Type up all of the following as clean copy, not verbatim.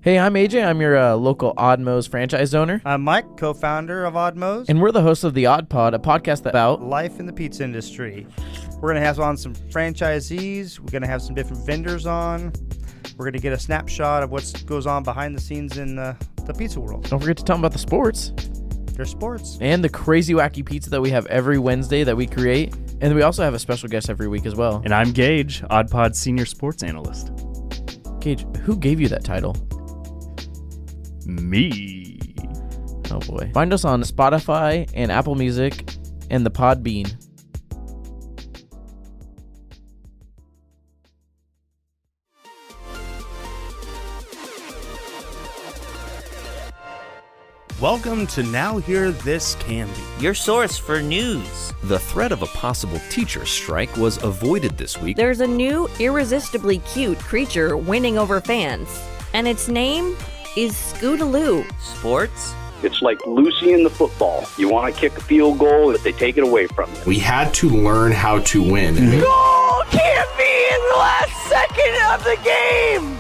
Hey, I'm AJ. I'm your local Oddmos franchise owner. I'm Mike, co-founder of Oddmos. And we're the hosts of The Odd Pod, a podcast about life in the pizza industry. We're going to have on some franchisees. We're going to have some different vendors on. We're going to get a snapshot of what goes on behind the scenes in the pizza world. Don't forget to tell them about the sports. There's sports. And the crazy wacky pizza that we have every Wednesday that we create. And we also have a special guest every week as well. And I'm Gage, Odd Pod Senior Sports Analyst. Gage, who gave you that title? Me. Oh boy. Find us on Spotify and Apple Music and the Podbean. Welcome to Now Hear This Canby, your source for news. The threat of a possible teacher strike was avoided this week. There's a new, irresistibly cute creature winning over fans, and its name is Scootaloo. Sports? It's like Lucy in the football. You want to kick a field goal, but they take it away from you. We had to learn how to win. Goal can't be in the last second of the game!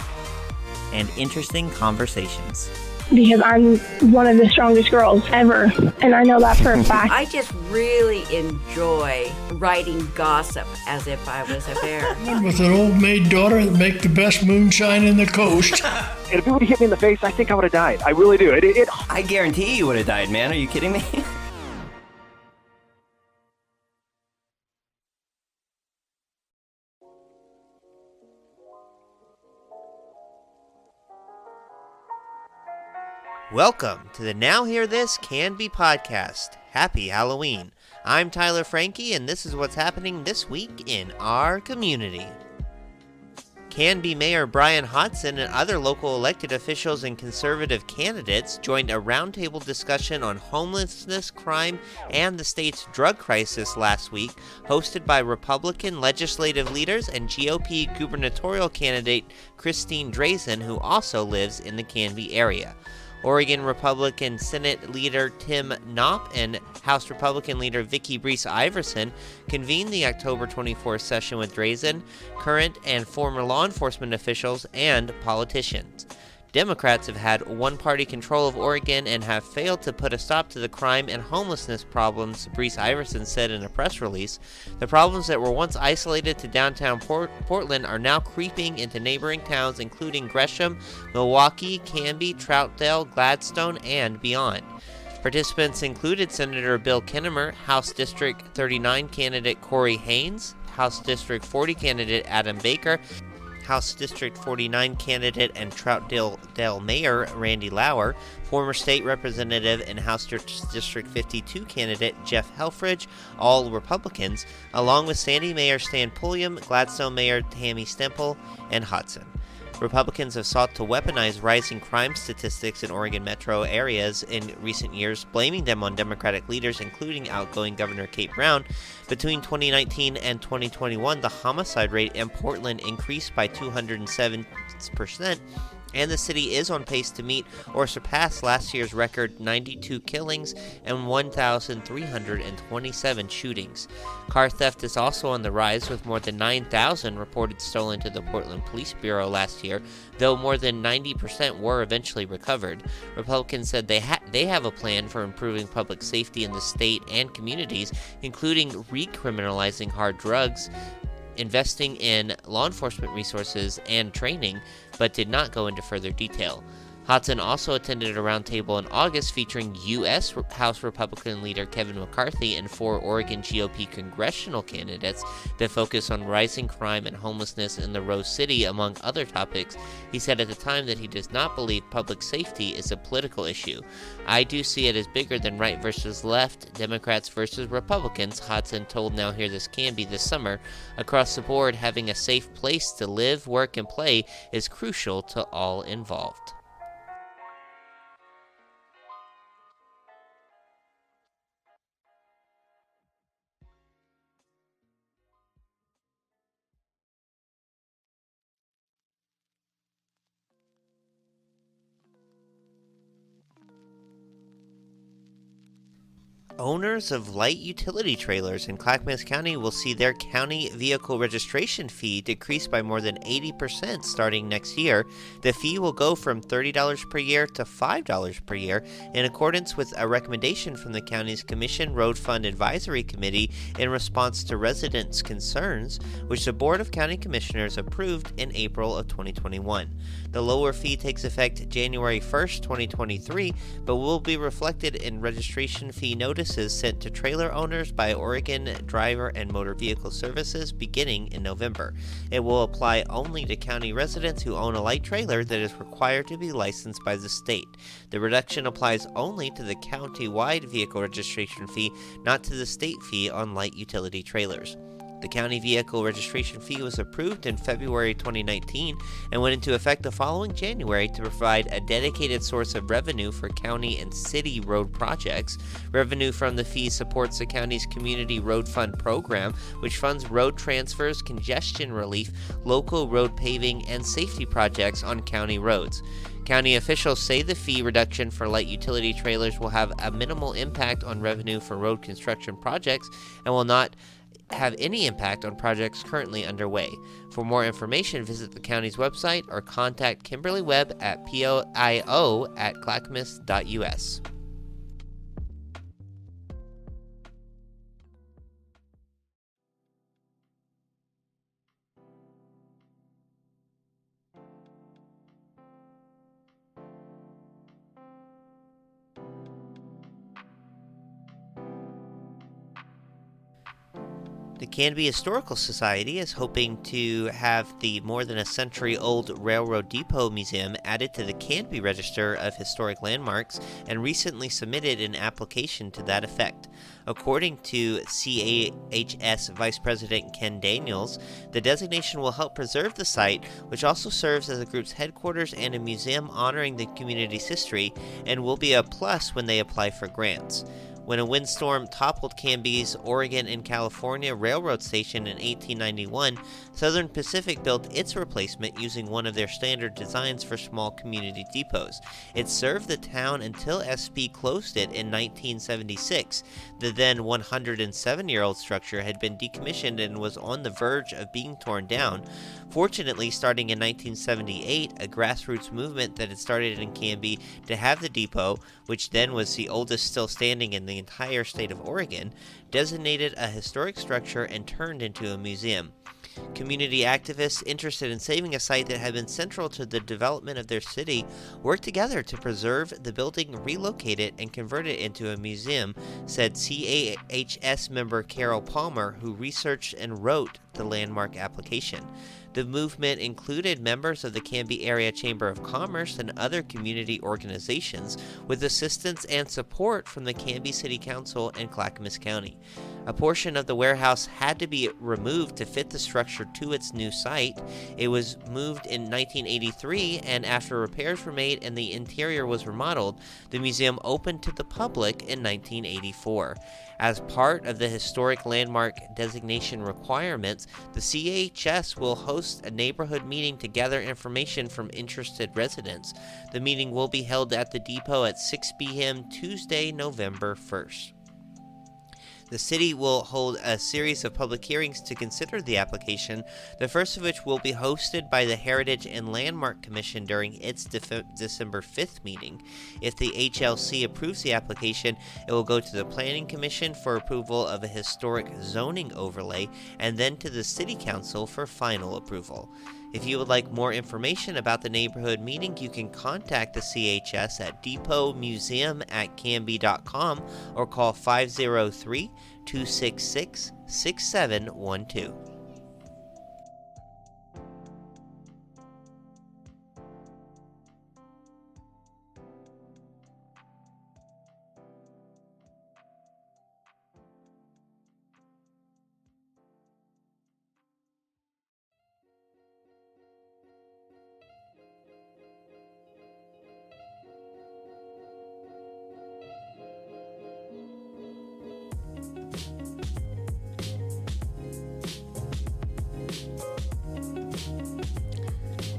And interesting conversations. Because I'm one of the strongest girls ever, and I know that for a fact. I just really enjoy writing gossip as if I was a bear. With an old maid daughter that make the best moonshine in the coast. And if it would have hit me in the face, I think I would have died. I really do. I guarantee you would have died, man. Are you kidding me? Welcome to the Now Hear This Canby podcast. Happy Halloween. I'm Tyler Frankie, and this is what's happening this week in our community. Canby Mayor Brian Hodson and other local elected officials and conservative candidates joined a roundtable discussion on homelessness, crime, and the state's drug crisis last week, hosted by Republican legislative leaders and GOP gubernatorial candidate Christine Drazan, who also lives in the Canby area. Oregon Republican Senate Leader Tim Knopp and House Republican Leader Vicky Brees-Iverson convened the October 24th session with Drazan, current and former law enforcement officials, and politicians. Democrats have had one-party control of Oregon and have failed to put a stop to the crime and homelessness problems, Brees-Iverson said in a press release. The problems that were once isolated to downtown Portland are now creeping into neighboring towns, including Gresham, Milwaukee, Canby, Troutdale, Gladstone, and beyond. Participants included Senator Bill Kinnemer, House District 39 candidate Corey Haynes, House District 40 candidate Adam Baker, House District 49 candidate and Troutdale Mayor Randy Lauer, former state representative and House District 52 candidate Jeff Helfrich, all Republicans, along with Sandy Mayor Stan Pulliam, Gladstone Mayor Tammy Stemple, and Hodson. Republicans have sought to weaponize rising crime statistics in Oregon metro areas in recent years, blaming them on Democratic leaders, including outgoing Governor Kate Brown. Between 2019 and 2021, the homicide rate in Portland increased by 207%, and the city is on pace to meet or surpass last year's record 92 killings and 1,327 shootings. Car theft is also on the rise, with more than 9,000 reported stolen to the Portland Police Bureau last year, though more than 90% were eventually recovered. Republicans said they have a plan for improving public safety in the state and communities, including recriminalizing hard drugs, investing in law enforcement resources and training, but did not go into further detail. Hodson also attended a roundtable in August featuring U.S. House Republican leader Kevin McCarthy and 4 Oregon GOP congressional candidates that focus on rising crime and homelessness in the Rose City, among other topics. He said at the time that he does not believe public safety is a political issue. I do see it as bigger than right versus left, Democrats versus Republicans, Hodson told Now Hear This Canby this summer. Across the board, having a safe place to live, work, and play is crucial to all involved. Owners of light utility trailers in Clackamas County will see their county vehicle registration fee decrease by more than 80% starting next year. The fee will go from $30 per year to $5 per year in accordance with a recommendation from the county's Commission Road Fund Advisory Committee in response to residents' concerns, which the Board of County Commissioners approved in April of 2021. The lower fee takes effect January 1st, 2023, but will be reflected in registration fee notices sent to trailer owners by Oregon Driver and Motor Vehicle Services beginning in November. It will apply only to county residents who own a light trailer that is required to be licensed by the state. The reduction applies only to the county-wide vehicle registration fee, not to the state fee on light utility trailers. The county vehicle registration fee was approved in February 2019 and went into effect the following January to provide a dedicated source of revenue for county and city road projects. Revenue from the fee supports the county's Community Road Fund program, which funds road transfers, congestion relief, local road paving, and safety projects on county roads. County officials say the fee reduction for light utility trailers will have a minimal impact on revenue for road construction projects and will not have any impact on projects currently underway. For more information, visit the county's website or contact Kimberly Webb at poio@clackamas.us. The Canby Historical Society is hoping to have the more than a century-old Railroad Depot Museum added to the Canby Register of Historic Landmarks and recently submitted an application to that effect. According to CAHS Vice President Ken Daniels, the designation will help preserve the site, which also serves as the group's headquarters and a museum honoring the community's history, and will be a plus when they apply for grants. When a windstorm toppled Canby's Oregon and California railroad station in 1891, Southern Pacific built its replacement using one of their standard designs for small community depots. It served the town until SP closed it in 1976. The then 107-year-old structure had been decommissioned and was on the verge of being torn down. Fortunately, starting in 1978, a grassroots movement that had started in Canby to have the depot, which then was the oldest still standing in the entire state of Oregon, designated a historic structure and turned into a museum. Community activists interested in saving a site that had been central to the development of their city worked together to preserve the building, relocate it, and convert it into a museum, said CAHS member Carol Palmer, who researched and wrote the landmark application. The movement included members of the Canby Area Chamber of Commerce and other community organizations, with assistance and support from the Canby City Council and Clackamas County. A portion of the warehouse had to be removed to fit the structure to its new site. It was moved in 1983, and after repairs were made and the interior was remodeled, the museum opened to the public in 1984. As part of the historic landmark designation requirements, the CAHS will host a neighborhood meeting to gather information from interested residents. The meeting will be held at the depot at 6 p.m. Tuesday, November 1st. The city will hold a series of public hearings to consider the application, the first of which will be hosted by the Heritage and Landmark Commission during its December 5th meeting. If the HLC approves the application, it will go to the Planning Commission for approval of a historic zoning overlay, and then to the City Council for final approval. If you would like more information about the neighborhood meeting, you can contact the CHS at depotmuseum@canby.com or call 503-266-6712.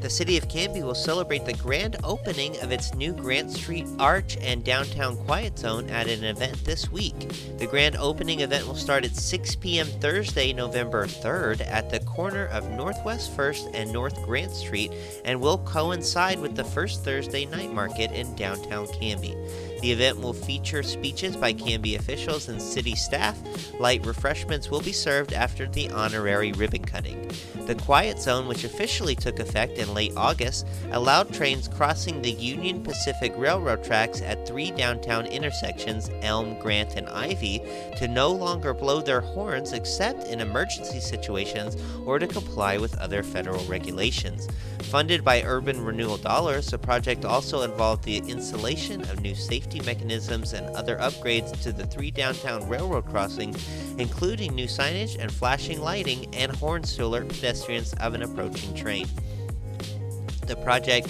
The city of Canby will celebrate the grand opening of its new Grant Street Arch and Downtown Quiet Zone at an event this week. The grand opening event will start at 6 p.m. Thursday, November 3rd at the corner of Northwest 1st and North Grant Street and will coincide with the first Thursday night market in downtown Canby. The event will feature speeches by Canby officials and city staff. Light refreshments will be served after the honorary ribbon cutting. The Quiet Zone, which officially took effect in late August, allowed trains crossing the Union Pacific Railroad tracks at 3 downtown intersections, Elm, Grant, and Ivy, to no longer blow their horns except in emergency situations or to comply with other federal regulations. Funded by urban renewal dollars, the project also involved the installation of new safety mechanisms and other upgrades to the 3 downtown railroad crossings, including new signage and flashing lighting and horns to alert pedestrians of an approaching train. The project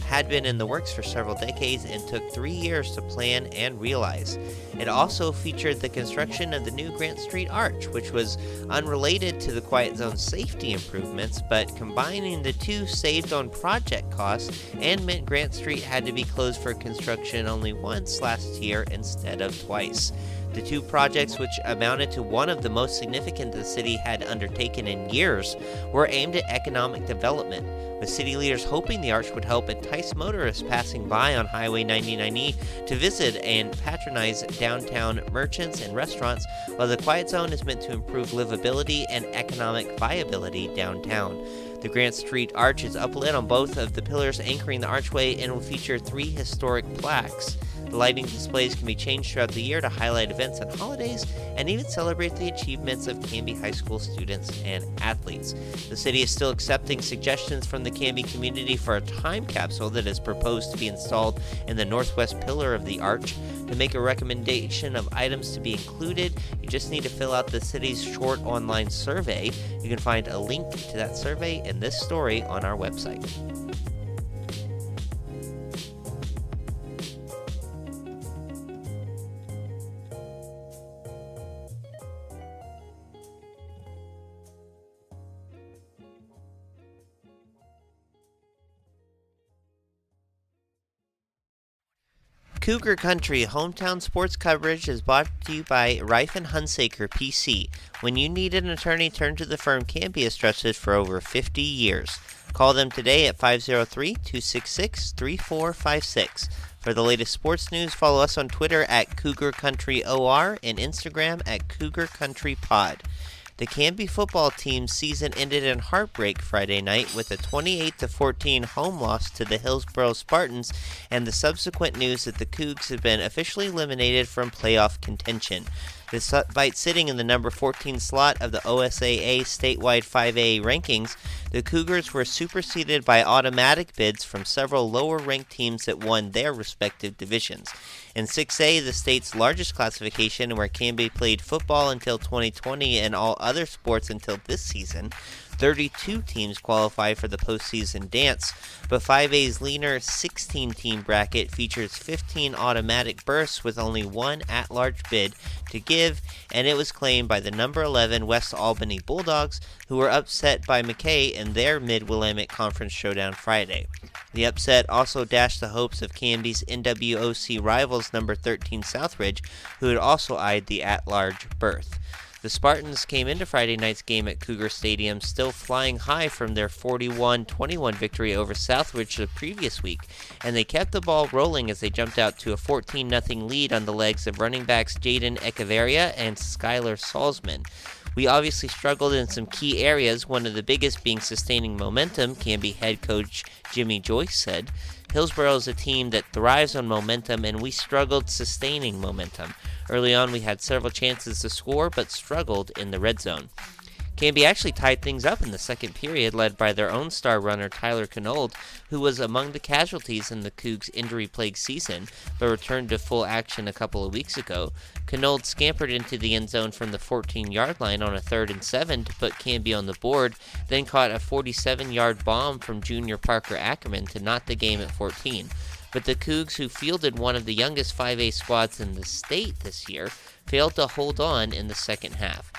had been in the works for several decades and took 3 years to plan and realize. It also featured the construction of the new Grant Street Arch, which was unrelated to the Quiet Zone safety improvements, but combining the two saved on project costs and meant Grant Street had to be closed for construction only once last year instead of twice. The two projects, which amounted to one of the most significant the city had undertaken in years, were aimed at economic development, with city leaders hoping the arch would help entice motorists passing by on Highway 99E to visit and patronize downtown merchants and restaurants, while the Quiet Zone is meant to improve livability and economic viability downtown. The Grant Street Arch is uplit on both of the pillars anchoring the archway and will feature 3 historic plaques. The lighting displays can be changed throughout the year to highlight events and holidays, and even celebrate the achievements of Canby High School students and athletes. The city is still accepting suggestions from the Canby community for a time capsule that is proposed to be installed in the northwest pillar of the arch. To make a recommendation of items to be included, you just need to fill out the city's short online survey. You can find a link to that survey in this story on our website. Cougar Country hometown sports coverage is brought to you by Reif & Hunsaker, PC. When you need an attorney, turn to the firm Canby has trusted for over 50 years. Call them today at 503-266-3456. For the latest sports news, follow us on Twitter at Cougar Country OR and Instagram at Cougar Country Pod. The Canby football team's season ended in heartbreak Friday night with a 28-14 home loss to the Hillsboro Spartans and the subsequent news that the Cougs have been officially eliminated from playoff contention. Despite sitting in the number 14 slot of the OSAA statewide 5A rankings, the Cougars were superseded by automatic bids from several lower-ranked teams that won their respective divisions. In 6A, the state's largest classification, where Canby played football until 2020 and all other sports until this season, 32 teams qualify for the postseason dance, but 5A's leaner 16-team bracket features 15 automatic berths with only one at-large bid to give, and it was claimed by the number 11 West Albany Bulldogs, who were upset by McKay in their Mid-Willamette Conference showdown Friday. The upset also dashed the hopes of Canby's NWOC rivals number 13 Southridge, who had also eyed the at-large berth. The Spartans came into Friday night's game at Cougar Stadium still flying high from their 41-21 victory over Southridge the previous week, and they kept the ball rolling as they jumped out to a 14-0 lead on the legs of running backs Jaden Echeverria and Skylar Salzman. We obviously struggled in some key areas, one of the biggest being sustaining momentum, Canby head coach Jimmy Joyce said. Hillsboro is a team that thrives on momentum, and we struggled sustaining momentum. Early on, we had several chances to score, but struggled in the red zone. Canby actually tied things up in the second period, led by their own star runner Tyler Canold, who was among the casualties in the Cougs' injury-plagued season, but returned to full action a couple of weeks ago. Canold scampered into the end zone from the 14-yard line on a 3rd and 7 to put Canby on the board, then caught a 47-yard bomb from junior Parker Ackerman to knot the game at 14. But the Cougs, who fielded one of the youngest 5A squads in the state this year, failed to hold on in the second half.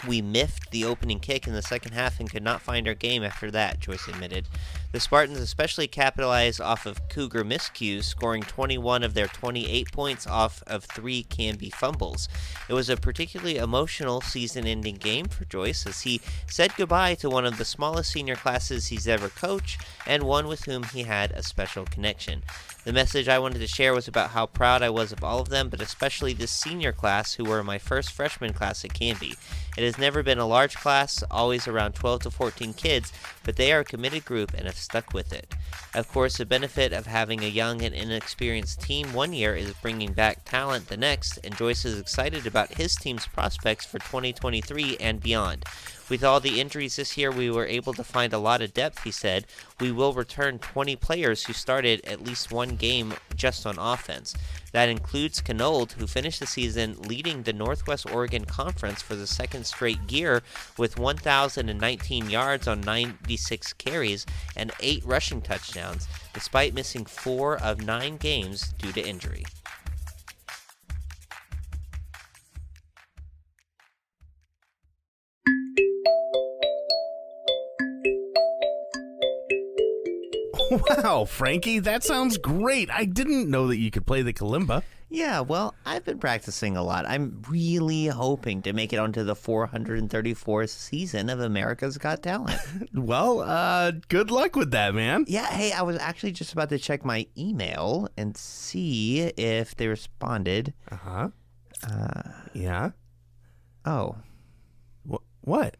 We miffed the opening kick in the second half and could not find our game after that, Joyce admitted. The Spartans especially capitalized off of Cougar miscues, scoring 21 of their 28 points off of 3 Canby fumbles. It was a particularly emotional season-ending game for Joyce as he said goodbye to one of the smallest senior classes he's ever coached and one with whom he had a special connection. The message I wanted to share was about how proud I was of all of them, but especially this senior class who were my first freshman class at Canby. It has never been a large class, always around 12 to 14 kids, but they are a committed group and have stuck with it. Of course, the benefit of having a young and inexperienced team one year is bringing back talent the next, and Joyce is excited about his team's prospects for 2023 and beyond. With all the injuries this year, we were able to find a lot of depth, he said. We will return 20 players who started at least one game just on offense. That includes Canold, who finished the season leading the Northwest Oregon Conference for the second straight year with 1,019 yards on 96 carries and 8 rushing touchdowns, despite missing 4 of 9 games due to injury. Wow, Frankie, that sounds great. I didn't know that you could play the kalimba. Yeah, well, I've been practicing a lot. I'm really hoping to make it onto the 434th season of America's Got Talent. Well, good luck with that, man. Yeah, hey, I was actually just about to check my email and see if they responded. Uh-huh. Yeah? Oh. What?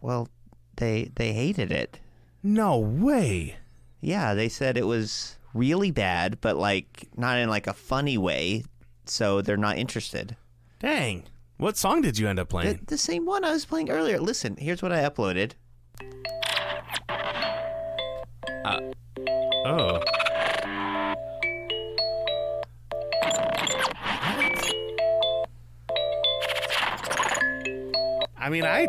Well, they hated it. No way. Yeah, they said it was really bad, but not in a funny way, so they're not interested. Dang. What song did you end up playing? The same one I was playing earlier. Listen, here's what I uploaded. Oh. I mean, I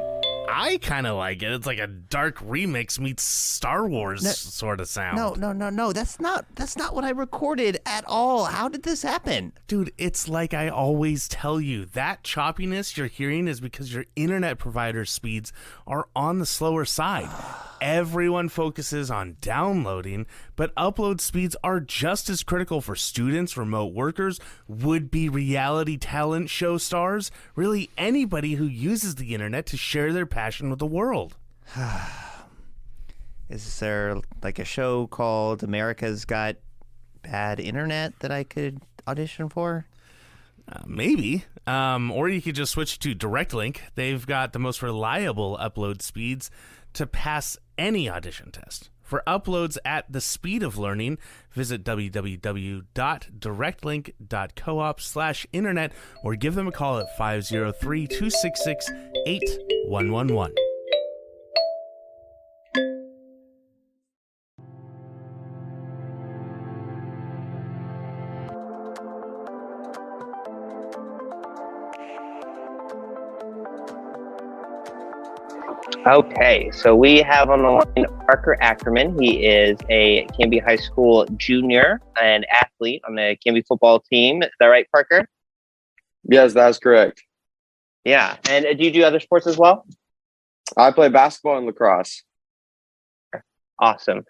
kind of like it. It's like a dark remix meets Star Wars sort of sound. No. That's not what I recorded at all. How did this happen? Dude, it's like I always tell you. That choppiness you're hearing is because your internet provider speeds are on the slower side. Everyone focuses on downloading, but upload speeds are just as critical for students, remote workers, would-be reality talent show stars, really anybody who uses the internet to share their passion with the world. Is there a show called America's Got Bad Internet that I could audition for? Maybe. Or you could just switch to DirectLink. They've got the most reliable upload speeds to pass any audition test. For uploads at the speed of learning, visit www.directlink.coop/internet or give them a call at 503-266-8111. Okay, so we have on the line Parker Ackerman. He is a Canby High School junior and athlete on the Canby football team. Is that right, Parker? Yes, that's correct. Yeah, and do you do other sports as well? I play basketball and lacrosse. Awesome.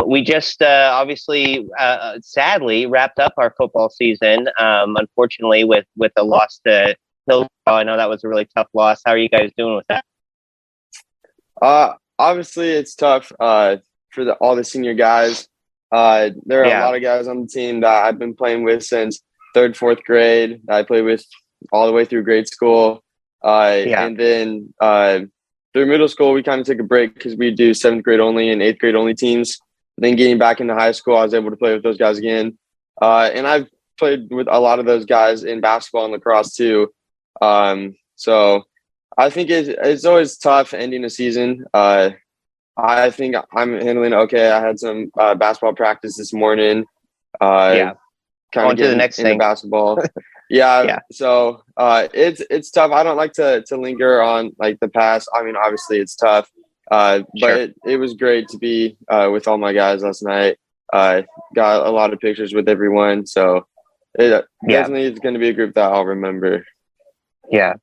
We just obviously, sadly, wrapped up our football season, unfortunately, with a loss to Hillsborough. I know that was a really tough loss. How are you guys doing with that? Obviously it's tough for all the senior guys. There are a lot of guys on the team that I've been playing with since 3rd, 4th grade. I played with all the way through grade school. And then through middle school, we kind of took a break because we do 7th grade only and 8th grade only teams. Then getting back into high school, I was able to play with those guys again. And I've played with a lot of those guys in basketball and lacrosse too. So I think it's always tough ending a season. I think I'm handling it okay. I had some basketball practice this morning. Kind of to the next thing. Basketball. So it's tough. I don't like to linger on the past. I mean, obviously it's tough. But it was great to be with all my guys last night. Got a lot of pictures with everyone. So it definitely is going to be a group that I'll remember. Yeah.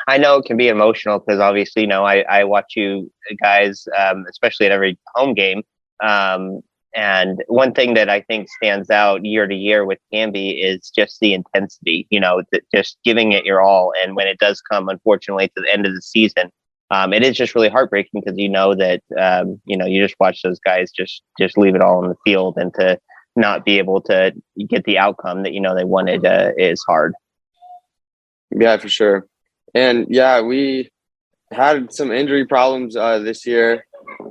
I know it can be emotional because obviously, I watch you guys, especially at every home game. And one thing that I think stands out year to year with Canby is just the intensity, just giving it your all. And when it does come, unfortunately, to the end of the season, it is just really heartbreaking because that, you just watch those guys just leave it all on the field, and to not be able to get the outcome that, they wanted is hard. Yeah, for sure. And yeah, we had some injury problems this year.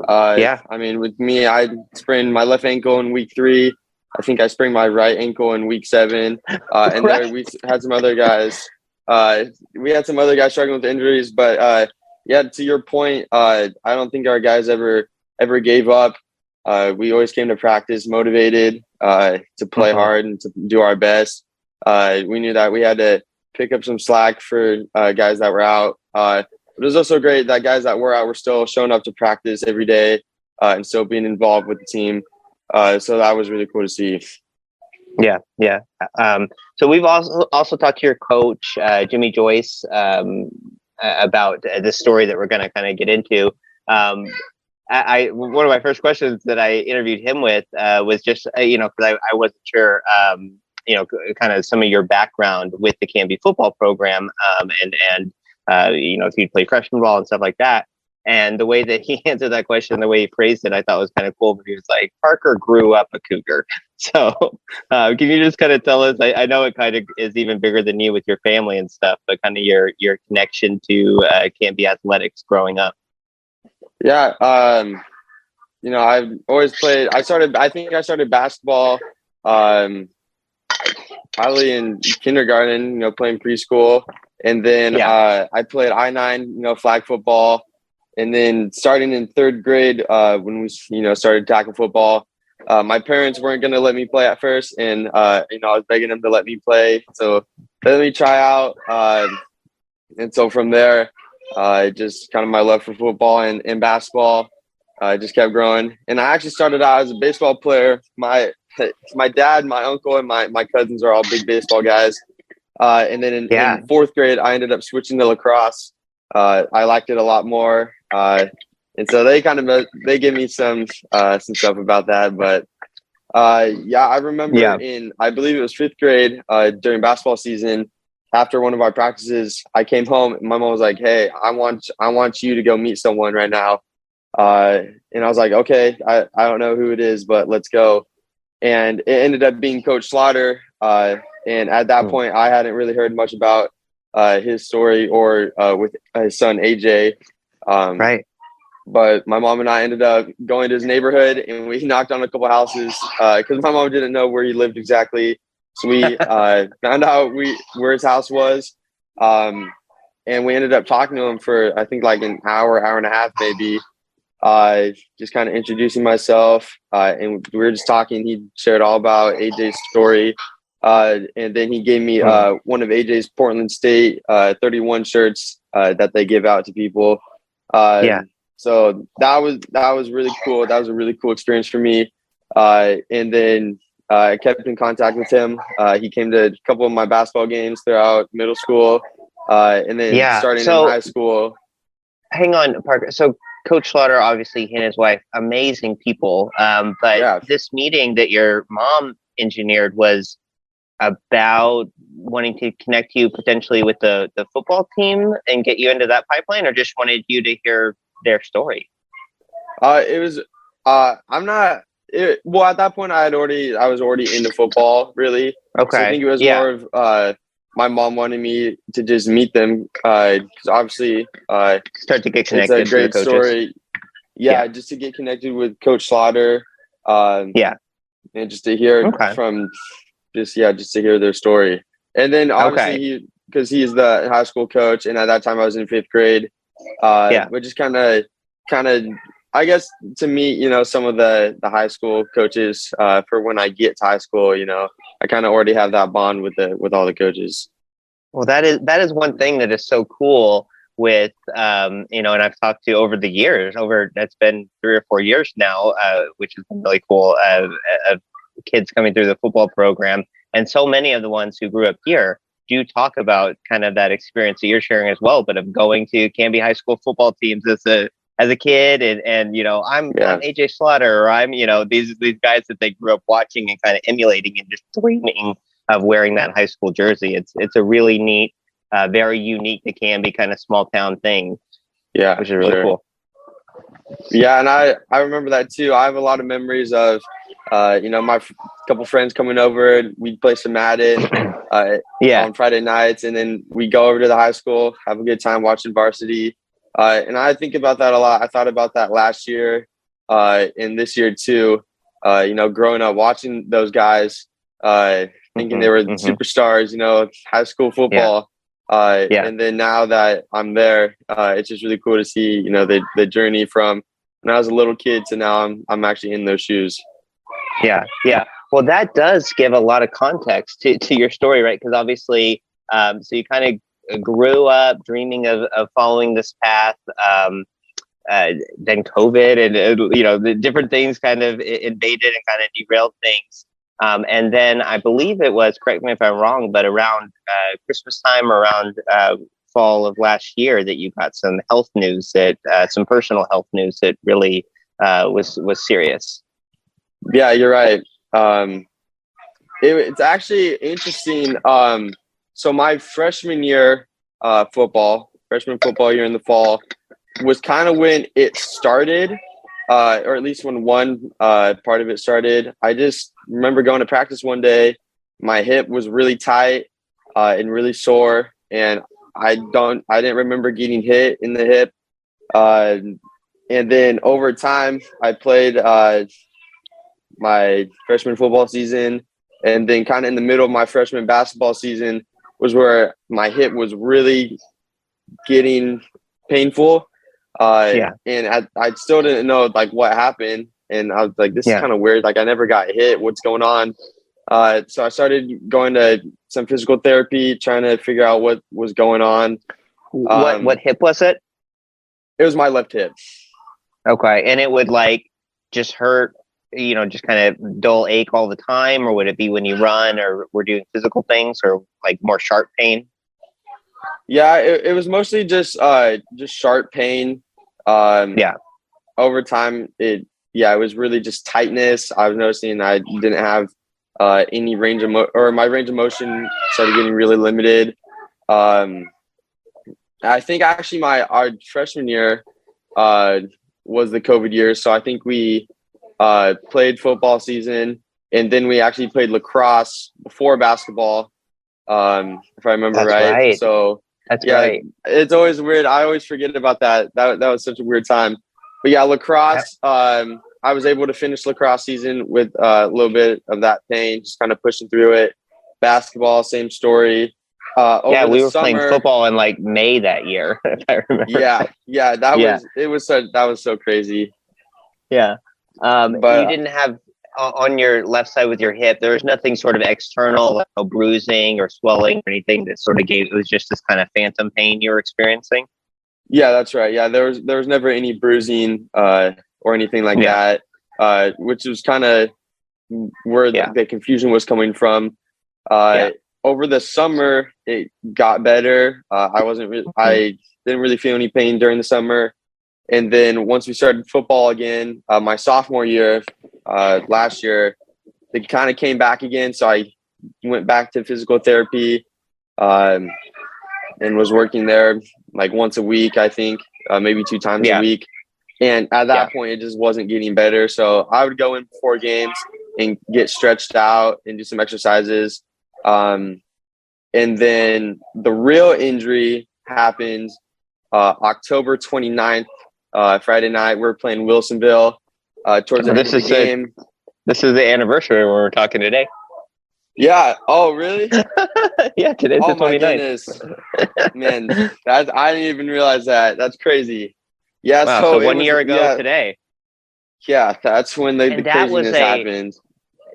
I mean, with me, I sprained my left ankle in week 3. I think I sprained my right ankle in week 7. And there we had some other guys. We had some other guys struggling with injuries, but yeah, to your point, I don't think our guys ever gave up. We always came to practice motivated to play hard and to do our best. We knew that we had to pick up some slack for guys that were out. But it was also great that guys that were out were still showing up to practice every day and still being involved with the team. So that was really cool to see. Yeah. So we've also talked to your coach, Jimmy Joyce, about the story that we're going to kind of get into. One of my first questions that I interviewed him with was just, because I wasn't sure, kind of some of your background with the Canby football program, and if you'd play freshman ball and stuff like that. And the way that he answered that question, the way he phrased it, I thought was kind of cool. But he was like, Parker grew up a Cougar. So can you just kind of tell us, I know it kind of is even bigger than you with your family and stuff, but kind of your connection to Canby athletics growing up. Yeah. I've always played. I think I started basketball probably in kindergarten, playing preschool. And then I played I-9, flag football. And then starting in 3rd grade, when we, started tackle football, my parents weren't going to let me play at first. And, I was begging them to let me play. So they let me try out. And so from there, just kind of my love for football and basketball just kept growing. And I actually started out as a baseball player. My dad, my uncle, and my cousins are all big baseball guys. And then in 4th grade, I ended up switching to lacrosse. I liked it a lot more. And so they give me some stuff about that. But I remember I believe it was 5th grade during basketball season, after one of our practices, I came home and my mom was like, "Hey, I want you to go meet someone right now." And I was like, "Okay, I don't know who it is, but let's go." And it ended up being Coach Slaughter. And at that point, I hadn't really heard much about his story or with his son, AJ. Right. But my mom and I ended up going to his neighborhood, and we knocked on a couple houses because my mom didn't know where he lived exactly. So we found out where his house was. And we ended up talking to him for, I think, like an hour and a half, maybe. Just kind of introducing myself. And we were just talking. He shared all about AJ's story. And then he gave me one of AJ's Portland State 31 shirts that they give out to people. So that was really cool. That was a really cool experience for me. And then I kept in contact with him. He came to a couple of my basketball games throughout middle school, and then starting in high school. Hang on, Parker. So Coach Slaughter, obviously, he and his wife, amazing people. But this meeting that your mom engineered was about wanting to connect you potentially with the football team and get you into that pipeline, or just wanted you to hear their story? It was. Well, at that point, I was already into football, really. Okay. So I think it was more of my mom wanted me to just meet them because obviously start to get connected. It's a great story. Yeah, just to get connected with Coach Slaughter. And just to hear from just to hear their story. And then obviously because he's the high school coach, and at that time I was in 5th grade. But just kind of I guess to meet, some of the high school coaches for when I get to high school, I kind of already have that bond with all the coaches. Well, that is one thing that is so cool with, and I've talked to over the years, that's been 3 or 4 years now, which has been really cool of kids coming through the football program. And so many of the ones who grew up here do talk about kind of that experience that you're sharing as well, but of going to Canby High School football teams as as a kid, and I'm AJ Slaughter, or I'm these guys that they grew up watching and kind of emulating and just dreaming of wearing that high school jersey. It's a really neat, very unique to Canby kind of small town thing. Yeah, which is really cool. Yeah, and I remember that too. I have a lot of memories of my couple friends coming over, and we'd play some Madden on Friday nights, and then we go over to the high school, have a good time watching varsity. And I think about that a lot. I thought about that last year and this year too. Growing up watching those guys, thinking they were superstars, high school football. And then now that I'm there, it's just really cool to see, the journey from when I was a little kid to now I'm actually in those shoes. Yeah. Well, that does give a lot of context to your story, right? Because obviously, so you kind of grew up dreaming of following this path. Then COVID and the different things kind of invaded and kind of derailed things. And then I believe it was, correct me if I'm wrong, but around Christmas time, around fall of last year, that you got some health news some personal health news that really was serious. Yeah, you're right. It's actually interesting. So my freshman year freshman football year in the fall was kind of when it started, or at least when one part of it started. I just remember going to practice one day. My hip was really tight and really sore, and I didn't remember getting hit in the hip. And then over time, I played my freshman football season, and then kind of in the middle of my freshman basketball season was where my hip was really getting painful. And I still didn't know like what happened, and I was like, this is kind of weird. Like, I never got hit. What's going on? So I started going to some physical therapy, trying to figure out what was going on. What hip was it? It was my left hip. Okay, and it would like just hurt, just kind of dull ache all the time, or would it be when you run or were doing physical things, or like more sharp pain? Yeah, it was mostly just sharp pain. Over time, it was really just tightness. I was noticing I didn't have any range of my range of motion started getting really limited. I think actually our freshman year was the COVID year, so I think we played football season, and then we actually played lacrosse before basketball, if I remember right. So that's right. It's always weird. I always forget about that. That was such a weird time. But yeah, lacrosse. I was able to finish lacrosse season with a little bit of that pain, just kind of pushing through it. Basketball, same story. We were playing football in like May that year, if I remember. That was so crazy. Yeah. But you didn't have on your left side with your hip, there was nothing sort of external, like no bruising or swelling or anything that sort of it was just this kind of phantom pain you were experiencing? Yeah, that's right. Yeah, there was never any bruising or anything like that, which was kind of where the confusion was coming from. Over the summer, it got better. I didn't really feel any pain during the summer. And then once we started football again, my sophomore year, last year, it kind of came back again. So I went back to physical therapy and was working there like once a week, I think, maybe 2 times a week. And at that point, it just wasn't getting better. So I would go in before games and get stretched out and do some exercises. And then the real injury happens October 29th. Friday night, we're playing Wilsonville towards the end of the game. This is the anniversary when we're talking today. Yeah. Oh, really? Yeah, today's the 29th. My goodness. Man, I didn't even realize that. That's crazy. Yeah. Wow, so 1 year ago today. Yeah, that's when the craziness happened.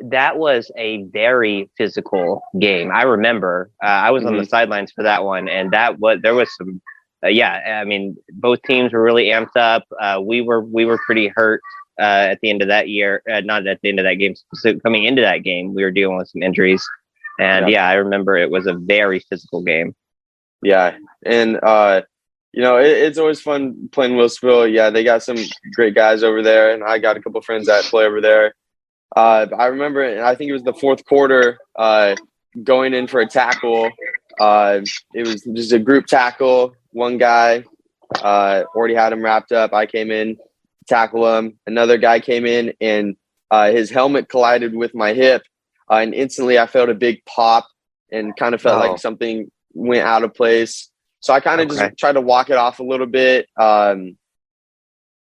That was a very physical game. I remember I was on the sidelines for that one, and there was some. I mean, both teams were really amped up. We were pretty hurt at the end of that year. Not at the end of that game. So coming into that game, we were dealing with some injuries, and I remember it was a very physical game. Yeah, and it's always fun playing Wilsonville. Yeah, they got some great guys over there, and I got a couple friends that play over there. I remember, and I think it was the fourth quarter, going in for a tackle. It was just a group tackle. One guy already had him wrapped up. I came in, tackle him. Another guy came in, and his helmet collided with my hip, and instantly I felt a big pop and kind of felt like something went out of place. So I kind of just tried to walk it off a little bit. And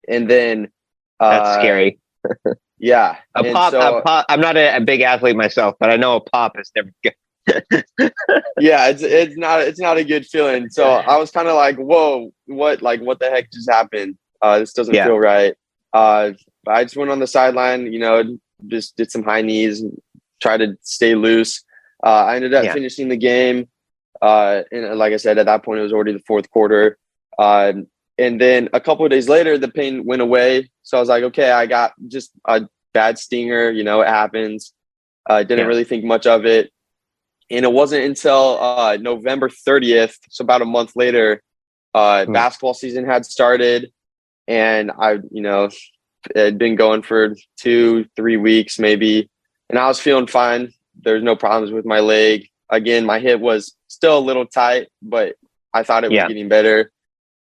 then that's scary. Yeah. A pop. I'm not a big athlete myself, but I know a pop is never good. Yeah, it's not a good feeling. So I was kind of like, whoa, what the heck just happened? This doesn't feel right. But I just went on the sideline, just did some high knees and tried to stay loose. I ended up finishing the game. And like I said, at that point, it was already the fourth quarter. And then a couple of days later, the pain went away. So I was like, okay, I got just a bad stinger. It happens. Didn't really think much of it. And it wasn't until November 30th, so about a month later, basketball season had started. And it had been going for 2-3 weeks maybe. And I was feeling fine. There's no problems with my leg. Again, my hip was still a little tight, but I thought it was getting better.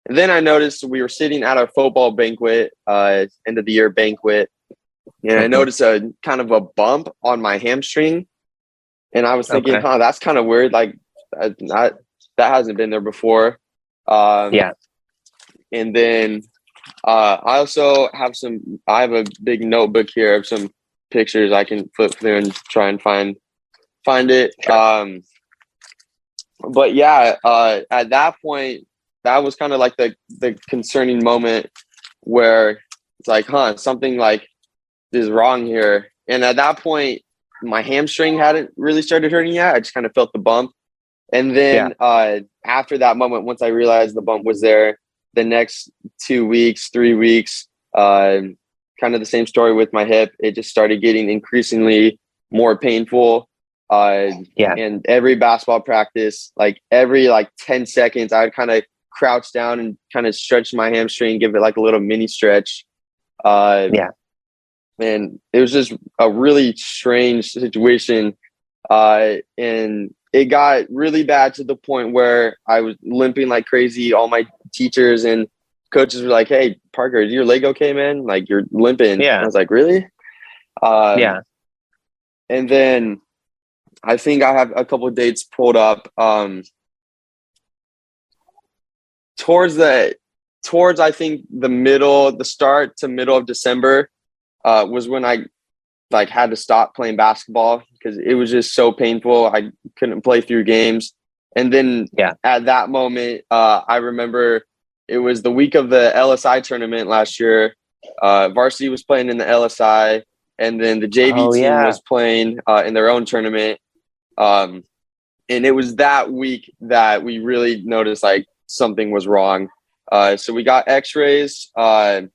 And then I noticed we were sitting at our football banquet, end of the year banquet, and I noticed a kind of a bump on my hamstring. And I was thinking, that's kind of weird. Like that hasn't been there before. And then I also have I have a big notebook here of some pictures I can flip through and try and find it. But yeah, at that point, that was kind of like the concerning moment where it's like, something like is wrong here. And at that point, my hamstring hadn't really started hurting yet. I just kind of felt the bump. And then after that moment, once I realized the bump was there, the next 2 weeks, 3 weeks, kind of the same story with my hip. It just started getting increasingly more painful. And every basketball practice, every 10 seconds, I would kind of crouch down and kind of stretch my hamstring, give it like a little mini stretch. And it was just a really strange situation. And it got really bad to the point where I was limping like crazy. All my teachers and coaches were like, "Hey, Parker, is your leg okay, man? Like, you're limping." I was like, "Really?" And then I think I have a couple of dates pulled up. Towards I think the start to middle of December was when I had to stop playing basketball because it was just so painful. I couldn't play through games. And then at that moment, I remember it was the week of the LSI tournament last year. Varsity was playing in the LSI, and then the JV team was playing in their own tournament. And it was that week that we really noticed something was wrong. So we got x-rays on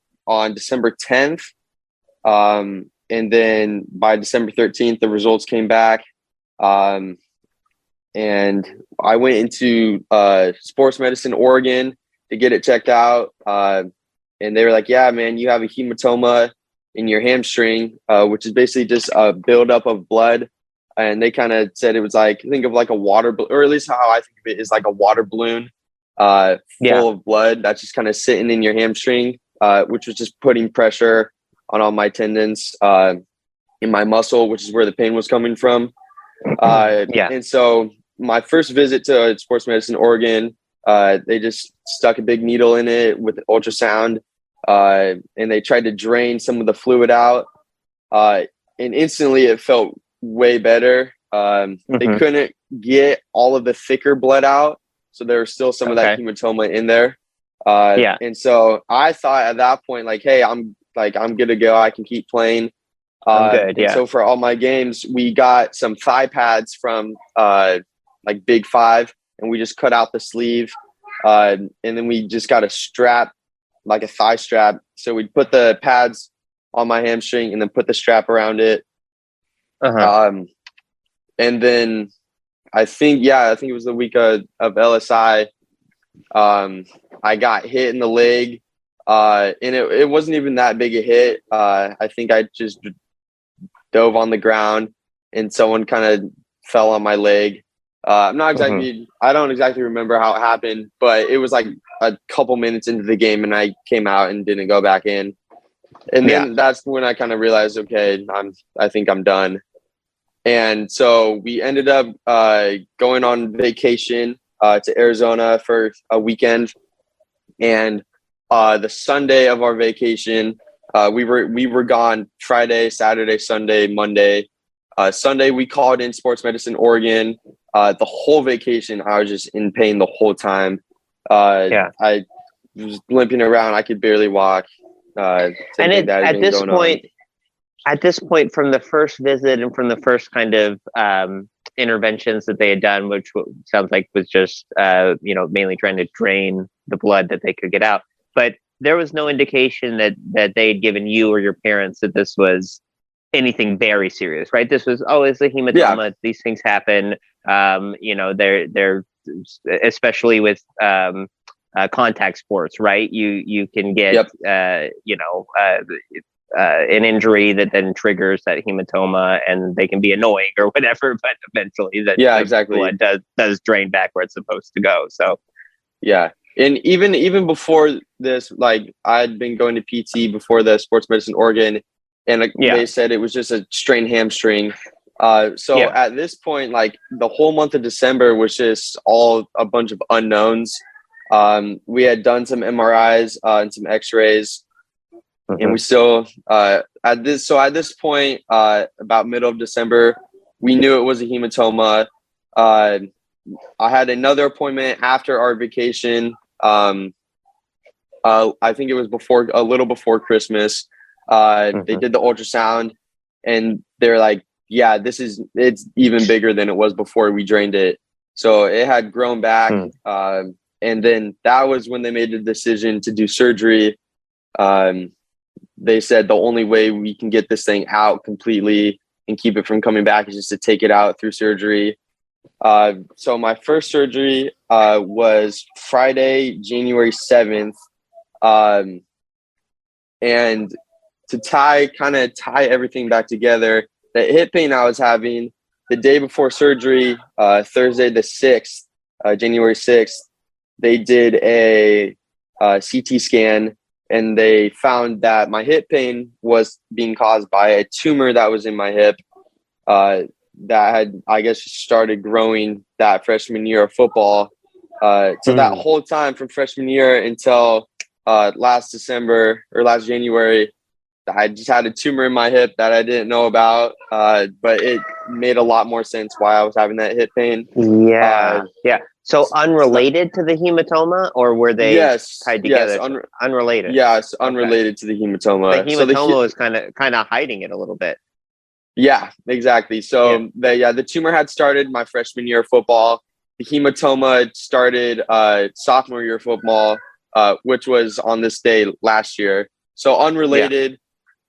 December 10th. And then by December 13th, the results came back. And I went into sports medicine, Oregon to get it checked out. And they were like, "Yeah, man, you have a hematoma in your hamstring," which is basically just a buildup of blood. And they kind of said it was think of a water, or at least how I think of it is like a water balloon full of blood that's just kind of sitting in your hamstring, which was just putting pressure on all my tendons in my muscle, which is where the pain was coming from. And so my first visit to sports medicine, Oregon, they just stuck a big needle in it with ultrasound, and they tried to drain some of the fluid out. And instantly it felt way better. They couldn't get all of the thicker blood out, so there was still some of that hematoma in there. And so I thought at that point, hey, I'm good to go. I can keep playing. And so for all my games, we got some thigh pads from Big Five, and we just cut out the sleeve, and then we just got a strap, like a thigh strap. So we'd put the pads on my hamstring and then put the strap around it. And then I think it was the week of LSI. I got hit in the leg, and it wasn't even that big a hit. I think I just dove on the ground and someone kind of fell on my leg. I don't exactly remember how it happened, but it was like a couple minutes into the game and I came out and didn't go back in. And then that's when I kind of realized, okay, I think I'm done. And so we ended up going on vacation to Arizona for a weekend. And the Sunday of our vacation, we were gone Friday, Saturday, Sunday, Monday. Sunday, we called in Sports Medicine Oregon. The whole vacation, I was just in pain the whole time. I was limping around. I could barely walk. And at this point, from the first visit and from the first kind of interventions that they had done, which sounds like was just mainly trying to drain the blood that they could get out, but there was no indication that they had given you or your parents that this was anything very serious, right? This was, it's a hematoma. Yeah. These things happen. They're especially with contact sports, right? You can get an injury that then triggers that hematoma, and they can be annoying or whatever, but eventually the blood does drain back where it's supposed to go. So and even before this, like I'd been going to PT before the Sports Medicine Oregon, and they said it was just a strained hamstring. At this point, like the whole month of December was just all a bunch of unknowns. We had done some MRIs and some X-rays, and we still at this point, about middle of December, we knew it was a hematoma. I had another appointment after our vacation. I think it was a little before Christmas. They did the ultrasound, and they're like, yeah, it's even bigger than it was before we drained it. So it had grown back. And then that was when they made the decision to do surgery. They said the only way we can get this thing out completely and keep it from coming back is just to take it out through surgery. So my first surgery was Friday, January 7th. And to tie everything back together, the hip pain I was having the day before surgery, Thursday the 6th, January 6th, they did a CT scan, and they found that my hip pain was being caused by a tumor that was in my hip that had, I guess, started growing that freshman year of football. So that whole time from freshman year until last January, I just had a tumor in my hip that I didn't know about, but it made a lot more sense why I was having that hip pain. So unrelated to the hematoma, or were they tied together? Yes, unrelated. Yeah, it's unrelated to the hematoma. The hematoma was kind of hiding it a little bit. Yeah, exactly. So the tumor had started my freshman year of football. The hematoma started sophomore year of football, which was on this day last year. So unrelated,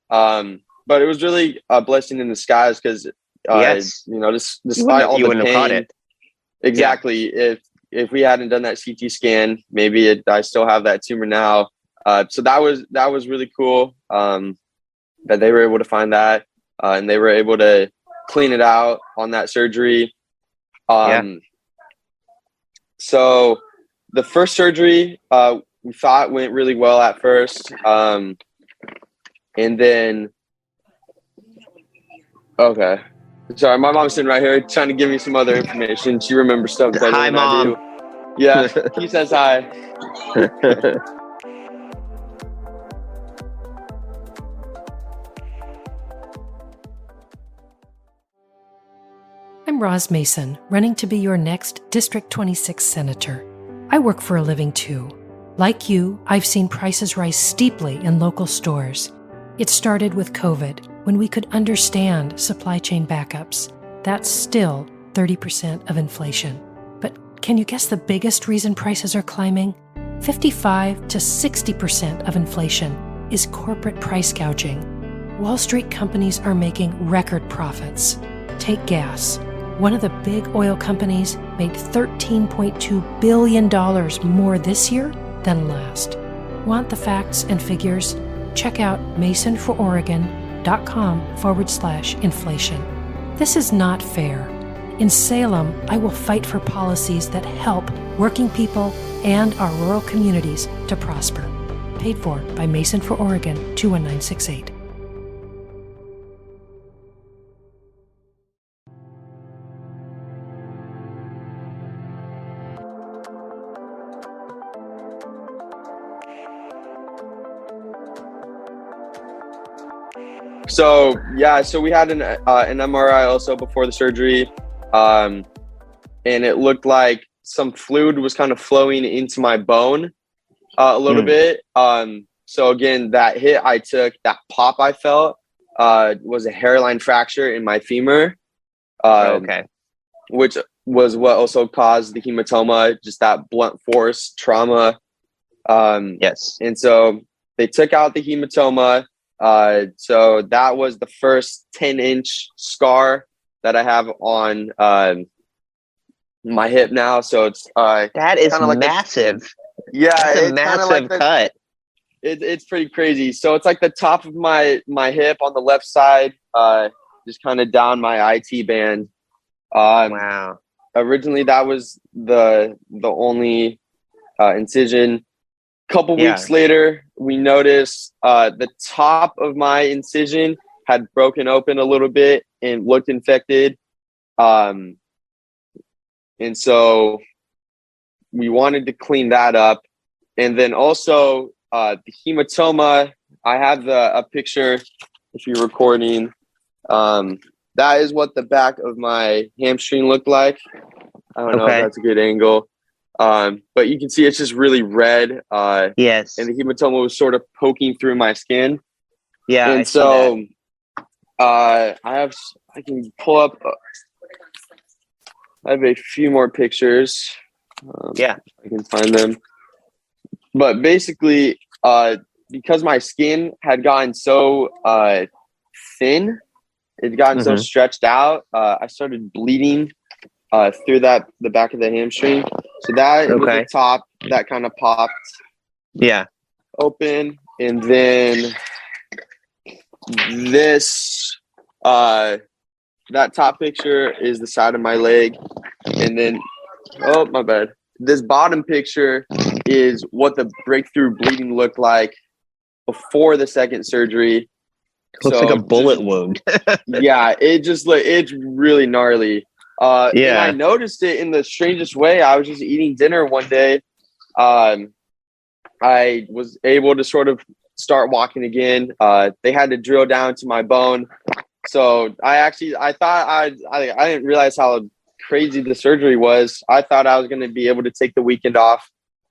but it was really a blessing in disguise because, despite all the pain, have caught it. Exactly. If we hadn't done that CT scan, maybe I still have that tumor now. So that was really cool that they were able to find that, and they were able to clean it out on that surgery. So the first surgery we thought went really well at first, and then sorry, my mom's sitting right here trying to give me some other information. She remembers stuff better than I do. Yeah, he says hi. I'm Roz Mason, running to be your next District 26 Senator. I work for a living too. Like you, I've seen prices rise steeply in local stores. It started with COVID, when we could understand supply chain backups. That's still 30% of inflation. But can you guess the biggest reason prices are climbing? 55 to 60% of inflation is corporate price gouging. Wall Street companies are making record profits. Take gas. One of the big oil companies made $13.2 billion more this year than last. Want the facts and figures? Check out masonfororegon.com/inflation. This is not fair. In Salem, I will fight for policies that help working people and our rural communities to prosper. Paid for by Mason for Oregon 21968. So we had an MRI also before the surgery, and it looked like some fluid was kind of flowing into my bone a little bit. So again, that hit I took, that pop I felt, was a hairline fracture in my femur. Which was what also caused the hematoma, just that blunt force trauma. Yes. And so they took out the hematoma. So that was the first 10-inch scar that I have on my hip now. So it's that is like massive. It's a massive cut. It's pretty crazy. So it's like the top of my hip on the left side, just kind of down my IT band. Wow. Originally, that was the only incision. Couple weeks later, we noticed the top of my incision had broken open a little bit and looked infected. And so we wanted to clean that up. And then also the hematoma, I have a picture if you're recording. That is what the back of my hamstring looked like. I don't know if that's a good angle. But you can see it's just really red. Yes. And the hematoma was sort of poking through my skin. Yeah. And so I can pull up. I have a few more pictures. I can find them. But basically, because my skin had gotten so thin, it gotten so stretched out, I started bleeding through the back of the hamstring. So that was the top that kind of popped open. And then this, that top picture is the side of my leg. And then, oh, my bad. This bottom picture is what the breakthrough bleeding looked like before the second surgery. Looks like a bullet wound. It's really gnarly. And I noticed it in the strangest way. I was just eating dinner one day. I was able to sort of start walking again. They had to drill down to my bone. So I didn't realize how crazy the surgery was. I thought I was going to be able to take the weekend off,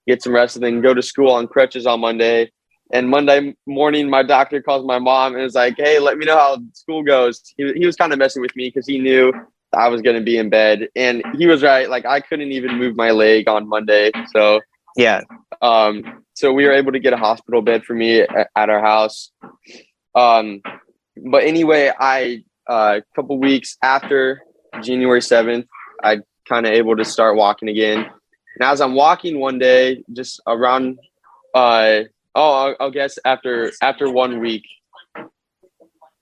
get some rest, and then go to school on crutches on Monday. And Monday morning, my doctor calls my mom and is like, "Hey, let me know how school goes." He was kind of messing with me because he knew I was going to be in bed, and he was right. Like, I couldn't even move my leg on Monday. So so we were able to get a hospital bed for me at our house. But anyway, a couple weeks after January 7th, I kind of able to start walking again. And as I'm walking one day, just around, I'll guess after 1 week.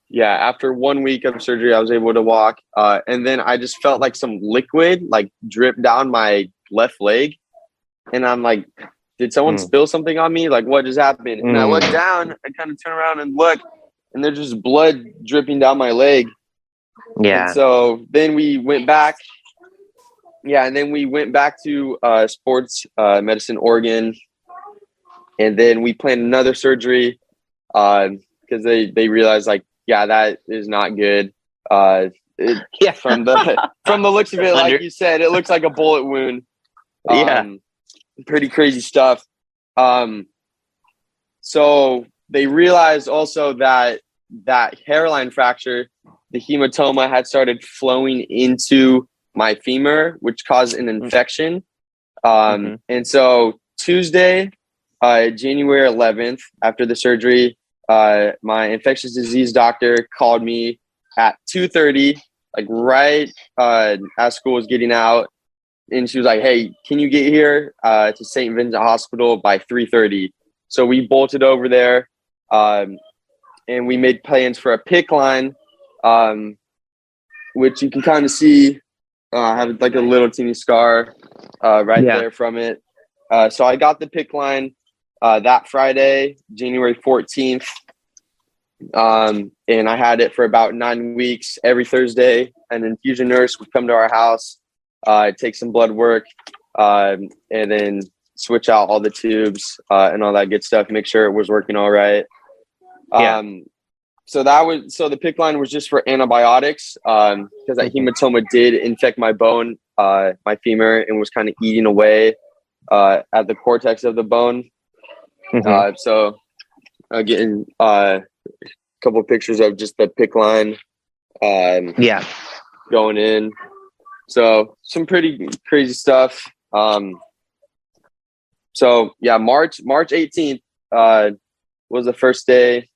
Yeah, after 1 week of surgery, I was able to walk. And then I just felt like some liquid drip down my left leg. And I'm like, did someone spill something on me? Like, what just happened? And I look down, I kind of turn around and look, and there's just blood dripping down my leg. Yeah. And so then we went back. Yeah, and then we went back to sports medicine, Oregon. And then we planned another surgery because they realized, that is not good. From the looks of it, like you said, it looks like a bullet wound. Pretty crazy stuff. So they realized also that hairline fracture, the hematoma had started flowing into my femur, which caused an infection. And so Tuesday, January 11th, after the surgery, my infectious disease doctor called me at 2:30 like right as school was getting out, and she was like, "Hey, can you get here to St. Vincent Hospital by 3:30?" So we bolted over there, and we made plans for a pick line, which you can kind of see. I have like a little teeny scar right there from it. So I got the pick line that Friday, January 14th. And I had it for about 9 weeks. Every Thursday, an infusion nurse would come to our house, take some blood work, and then switch out all the tubes and all that good stuff, make sure it was working all right. So the PICC line was just for antibiotics because that hematoma did infect my bone, my femur, and was kind of eating away at the cortex of the bone. So again, a couple of pictures of just the PICC line going in. So some pretty crazy stuff. So yeah, March 18th was the first day.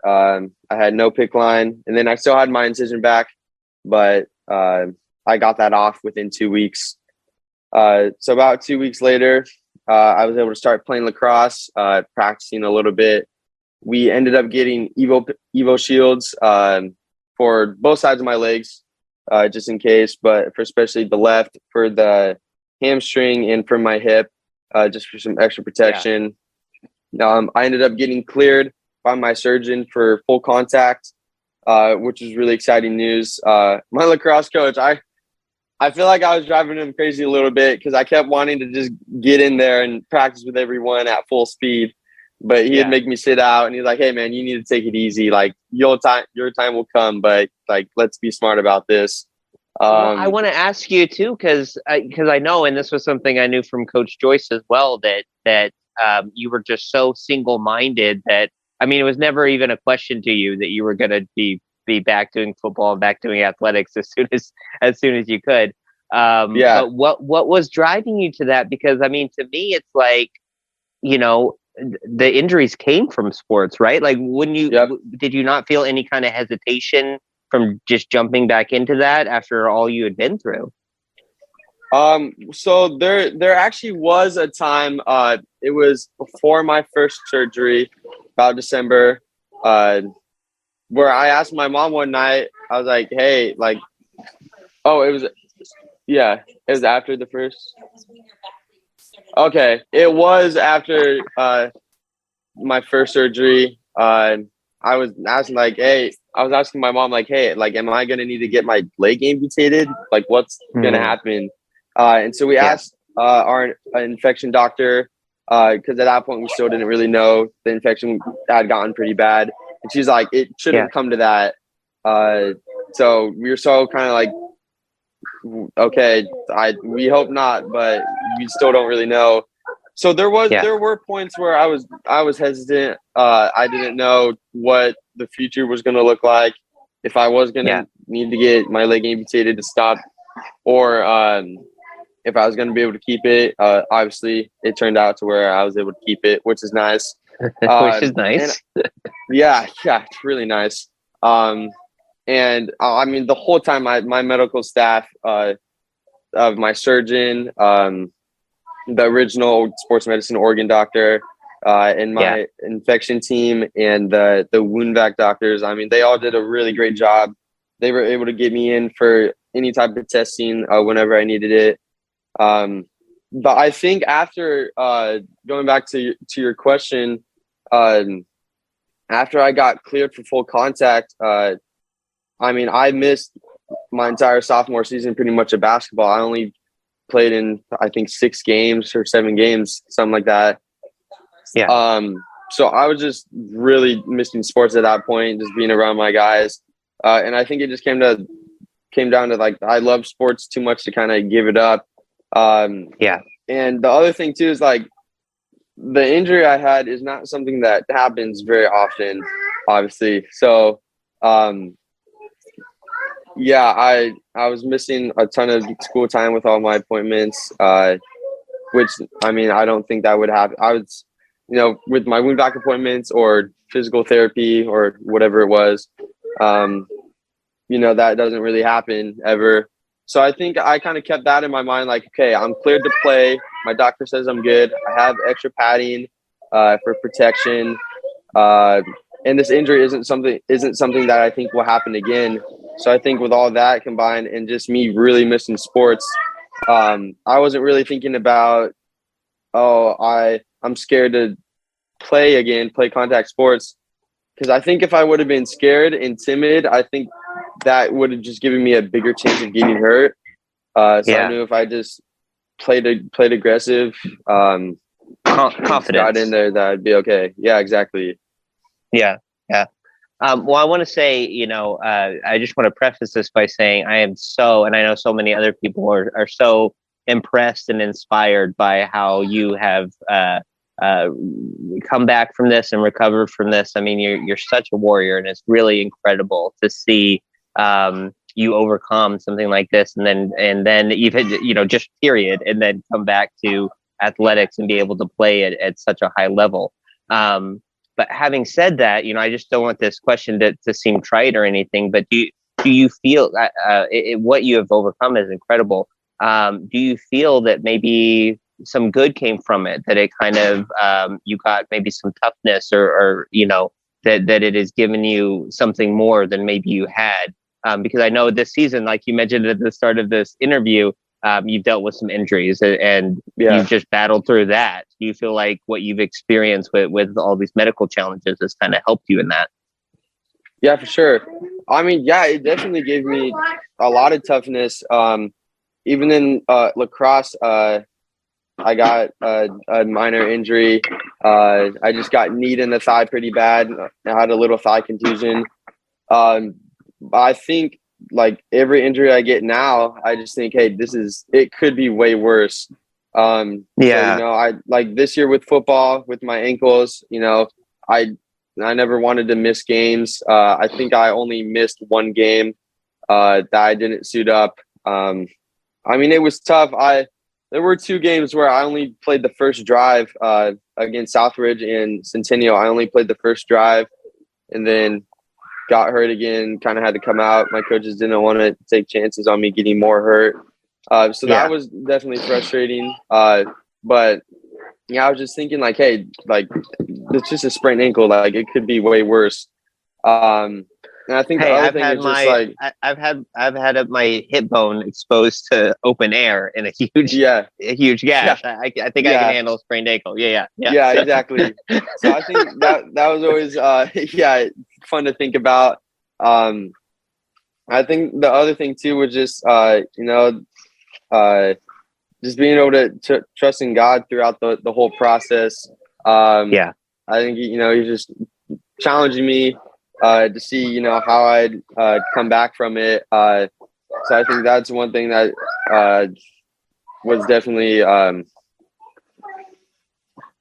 I had no PICC line, and then I still had my incision back, but I got that off within 2 weeks. So about 2 weeks later, I was able to start playing lacrosse, practicing a little bit. We ended up getting Evo shields for both sides of my legs, just in case, but for especially the left for the hamstring and for my hip, just for some extra protection. I ended up getting cleared by my surgeon for full contact, which was really exciting news. My lacrosse coach, I feel like I was driving him crazy a little bit because I kept wanting to just get in there and practice with everyone at full speed. But he'd make me sit out, and he's like, "Hey, man, you need to take it easy. Like your time will come, but like let's be smart about this." Well, I want to ask you too, because I know, and this was something I knew from Coach Joyce as well, that you were just so single-minded that, I mean, it was never even a question to you that you were going to be back doing football, back doing athletics as soon as you could. But what was driving you to that? Because I mean, to me, it's like, you know, the injuries came from sports, right? Like, did you not feel any kind of hesitation from just jumping back into that after all you had been through? So there actually was a time, it was before my first surgery, about December, where I asked my mom one night, I was like, "Hey, like," it was after the first. Okay. It was after, my first surgery. I was asking my mom, like, "Hey, like, am I going to need to get my leg amputated? Like, what's going to happen?" And so we asked our infection doctor, because at that point we still didn't really know. The infection had gotten pretty bad. And she's like, "It shouldn't come to that." So we were so kind of like, okay, we hope not, but we still don't really know. So there were points where I was hesitant. I didn't know what the future was going to look like, if I was going to need to get my leg amputated to stop, or if I was going to be able to keep it. Obviously, it turned out to where I was able to keep it, which is nice. Which is nice. It's really nice. And I mean, the whole time, my medical staff, of my surgeon, the original sports medicine organ doctor, and my infection team, and the wound vac doctors, I mean, they all did a really great job. They were able to get me in for any type of testing whenever I needed it. But I think after going back to your question, after I got cleared for full contact, I mean, I missed my entire sophomore season pretty much of basketball. I only played in, I think, 6 games or 7 games, something like that. So I was just really missing sports at that point, just being around my guys. And I think it just came down to like, I love sports too much to kind of give it up. And the other thing too is like, the injury I had is not something that happens very often, obviously. So I was missing a ton of school time with all my appointments, which, I mean, I don't think that would happen. I was, with my wound vac appointments or physical therapy or whatever it was, that doesn't really happen ever. So I think I kind of kept that in my mind, like, okay, I'm cleared to play. My doctor says I'm good. I have extra padding for protection. And this injury isn't something that I think will happen again. So I think with all that combined and just me really missing sports, I wasn't really thinking about, I'm scared to play contact sports. Because I think if I would have been scared and timid, I think that would have just given me a bigger chance of getting hurt. I knew if I just played aggressive, confidence, got in there, that I'd be okay. Yeah, exactly. Yeah. Well, I want to say, I just want to preface this by saying I am so, and I know so many other people are so impressed and inspired by how you have come back from this and recovered from this. I mean, you're such a warrior, and it's really incredible to see you overcome something like this, and then even just period, and then come back to athletics and be able to play at such a high level. But having said that, I just don't want this question to seem trite or anything. But do you feel what you have overcome is incredible? Do you feel that maybe some good came from it, that it kind of you got maybe some toughness or that it has given you something more than maybe you had? Because I know this season, like you mentioned at the start of this interview, you've dealt with some injuries and you've just battled through that. Do you feel like what you've experienced with all these medical challenges has kind of helped you in that? Yeah, for sure. I mean, it definitely gave me a lot of toughness. Even in lacrosse, I got a minor injury. I just got kneed in the thigh pretty bad. I had a little thigh contusion. I think like every injury I get now, I just think, hey, it could be way worse. So, I like this year with football, with my ankles, I never wanted to miss games. I think I only missed one game that I didn't suit up. I mean, it was tough. There were 2 games where I only played the first drive against Southridge and Centennial. I only played the first drive and then got hurt again, kind of had to come out. My coaches didn't want to take chances on me getting more hurt. That was definitely frustrating. But I was just thinking like, hey, like it's just a sprained ankle. Like it could be way worse. And I think the other thing is just like I've had my hip bone exposed to open air in a huge gash. Yeah. I think I can handle a sprained ankle. Yeah, exactly. So I think that was always fun to think about. I think the other thing too was just just being able to trust in God throughout the whole process. I think he's just challenging me to see how I'd come back from it. So I think that's one thing that was definitely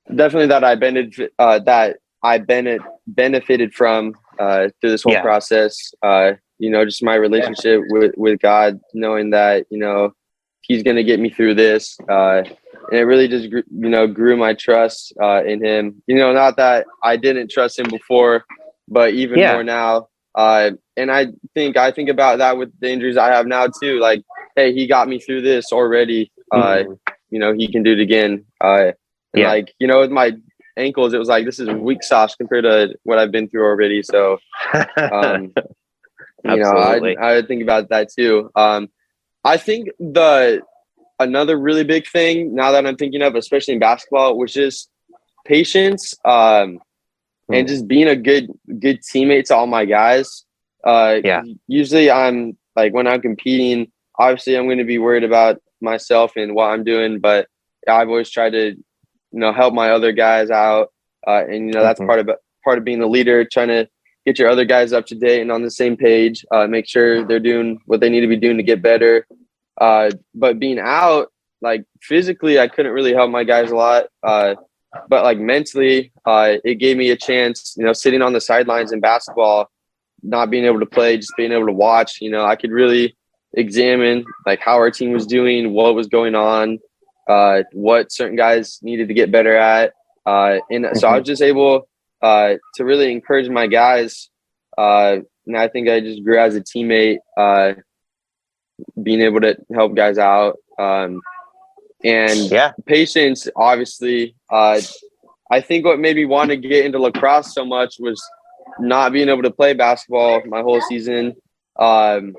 that I benefited from through this whole process. Just my relationship with God, knowing that He's going to get me through this, and it really just grew my trust in Him. Not that I didn't trust Him before, but even more now. And I think about that with the injuries I have now too. Like, hey, He got me through this already. He can do it again. With my ankles, it was like, this is weak sauce compared to what I've been through already. So, I think about that too. I think another really big thing now that I'm thinking of, especially in basketball, was just patience. And just being a good teammate to all my guys. Usually I'm like, when I'm competing, obviously I'm going to be worried about myself and what I'm doing, but I've always tried to, help my other guys out. And that's part of being a leader, trying to get your other guys up to date and on the same page, make sure they're doing what they need to be doing to get better. But being out, like physically, I couldn't really help my guys a lot. But like mentally, it gave me a chance, sitting on the sidelines in basketball, not being able to play, just being able to watch, I could really examine like how our team was doing, what was going on, what certain guys needed to get better at. So I was just able to really encourage my guys and I think I just grew as a teammate, being able to help guys out. And patience, obviously. I think what made me want to get into lacrosse so much was not being able to play basketball my whole season. And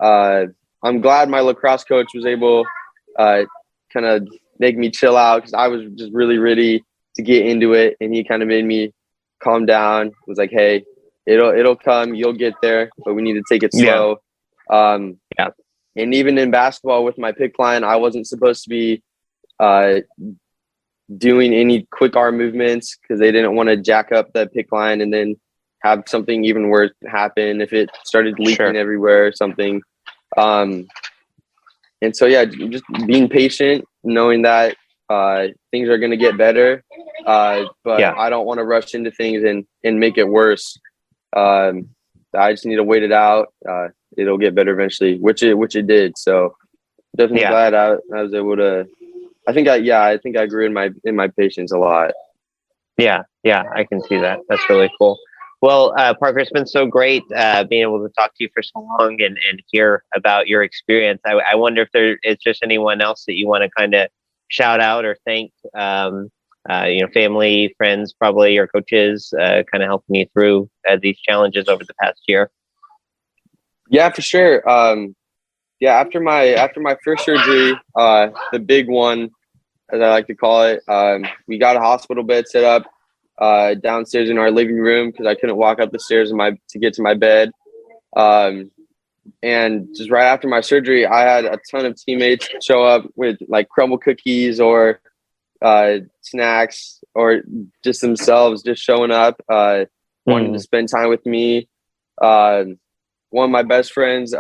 I'm glad my lacrosse coach was able kind of make me chill out, because I was just really ready to get into it. And he kind of made me calm down, was like, hey, it'll come, you'll get there, but we need to take it slow. And even in basketball with my pick line, I wasn't supposed to be doing any quick arm movements, because they didn't want to jack up the pick line and then have something even worse happen if it started leaking everywhere or something. And so, just being patient, knowing that things are going to get better, but I don't want to rush into things and make it worse. I just need to wait it out. It'll get better eventually, which it did. So definitely glad I was able to. I think I grew in my patience a lot. Yeah, I can see that. That's really cool. Well, Parker, it's been so great being able to talk to you for so long and hear about your experience. I wonder if there is just anyone else that you want to kind of shout out or thank, family, friends, probably, or coaches, kind of helping you through these challenges over the past year. Yeah, for sure. After my first surgery, the big one, as I like to call it, we got a hospital bed set up downstairs in our living room, because I couldn't walk up the stairs to get to my bed. And just right after my surgery, I had a ton of teammates show up with like crumble cookies or snacks, or just themselves just showing up, wanting to spend time with me. One of my best friends,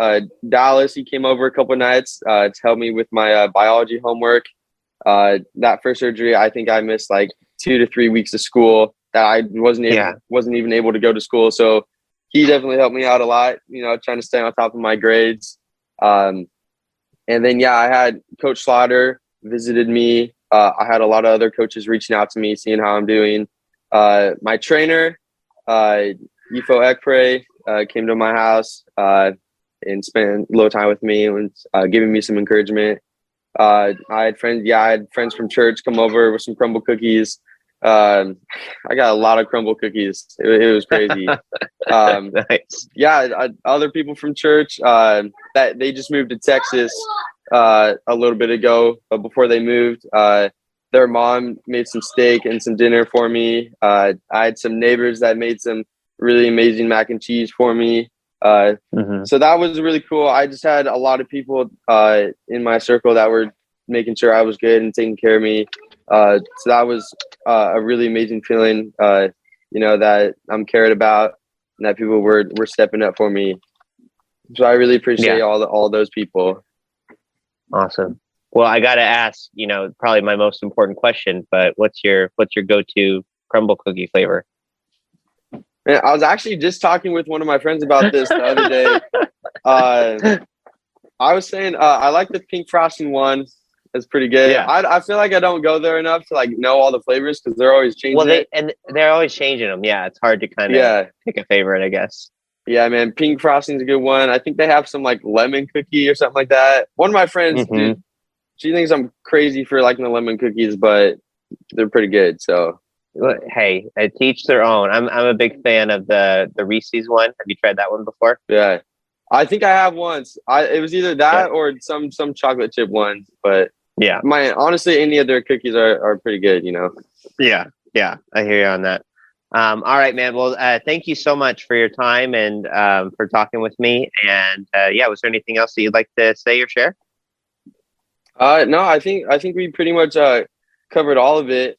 Dallas, he came over a couple nights to help me with my biology homework. That first surgery, I think I missed like 2 to 3 weeks of school that I wasn't even able to go to school. So he definitely helped me out a lot, trying to stay on top of my grades. And then, I had Coach Slaughter visited me. I had a lot of other coaches reaching out to me, seeing how I'm doing. My trainer, Ifo Ekpre, came to my house and spent a little time with me and giving me some encouragement. I had friends from church come over with some crumble cookies. I got a lot of crumble cookies. It was crazy. Nice. Other people from church that they just moved to Texas a little bit ago, but before they moved, their mom made some steak and some dinner for me. I had some neighbors that made some really amazing mac and cheese for me. So that was really cool. I just had a lot of people in my circle that were making sure I was good and taking care of me. So that was a really amazing feeling, that I'm cared about and that people were stepping up for me. So I really appreciate all those people. Awesome. Well, I got to ask, probably my most important question, but what's your go-to crumble cookie flavor? Man, I was actually just talking with one of my friends about this the other day. I was saying I like the pink frosting one. It's pretty good. Yeah. I feel like I don't go there enough to know all the flavors, because they're always changing. Well, they're always changing them. Yeah, it's hard to kind of pick a favorite, I guess. Yeah, man, pink frosting's a good one. I think they have some lemon cookie or something like that. One of my friends, dude, she thinks I'm crazy for liking the lemon cookies, but they're pretty good. So. Hey, teach their own. I'm a big fan of the Reese's one. Have you tried that one before? Yeah, I think I have once. It was either that or some chocolate chip ones. But honestly, any of their cookies are pretty good. Yeah, I hear you on that. All right, man. Well, thank you so much for your time and for talking with me. And was there anything else that you'd like to say or share? No, I think we pretty much covered all of it.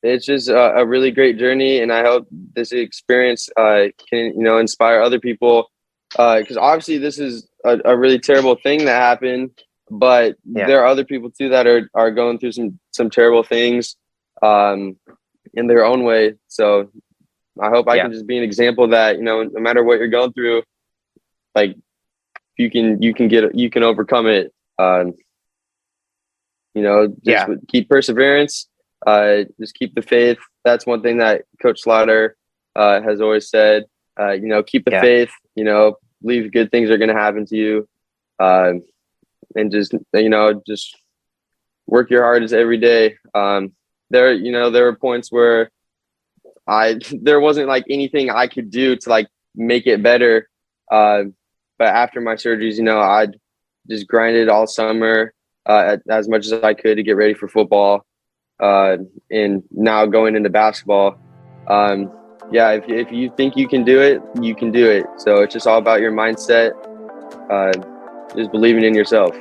It's just a really great journey, and I hope this experience can inspire other people, because obviously this is a really terrible thing that happened, but there are other people too that are going through some terrible things in their own way. So I hope I can just be an example that no matter what you're going through, you can overcome it. Keep perseverance. Just keep the faith. That's one thing that Coach Slaughter has always said. keep the faith, believe good things are going to happen to you. And just work your hardest every day. There were points where there wasn't like anything I could do to like make it better. But after my surgeries, I just grinded all summer as much as I could to get ready for football. And now going into basketball, if you think you can do it, you can do it. So it's just all about your mindset, just believing in yourself.